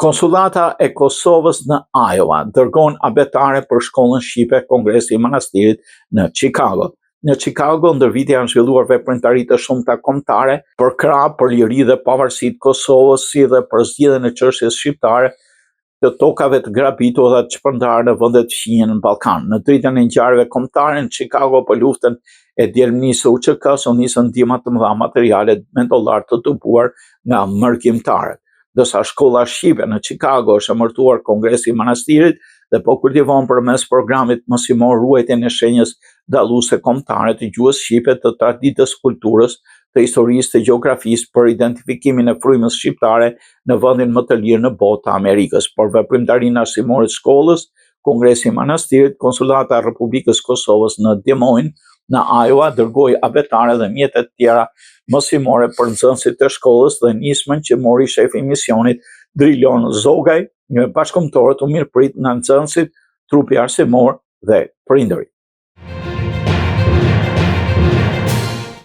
Konsulata e Kosovës në Iowa dërgon abetare për shkollën shqipe Kongresi i Manastirit në Chicago. Në Chicago, ndër vite janë zhvilluar veprimtari të shumta kombëtare për krah, për liri dhe pavarësi të Kosovës, si dhe për zgjidhjen e çështjes shqiptare të tokave të grabitura dhe të shpërndarë në vendet të fqinje në Ballkan. Në dritën e ngjarjeve kombëtare në Chicago për luftën e djelmënisë UÇK-s u nisën ndihma të mëdha materiale me dollar të tubuar nga mërkimtarët. Dërsa shkolla shqipe në Chicago është emërtuar Kongresi i Manastirit dhe po kultivon përmes programit mësimor ruajtjen e shenjës dalluese kombëtare të gjuhës shqipe, të traditës, kulturës, të historisë, të gjeografisë për identifikimin e frymës shqiptare në vendin më të lirë në botë të Amerikës. Për veprimtarinë arsimore të shkollës, Kongresi i Manastirit, Konsulata e Republikës Kosovës në Des Moines, në Iowa, dërgoi abetare dhe mjete të tjera mësimore për nxënësit e shkollës dhe nismën që mori shefi i misionit Drilon Zogaj, një bashkëkombëtarët u mirëprit nga nxënësit, trupi arsimor dhe prindërit.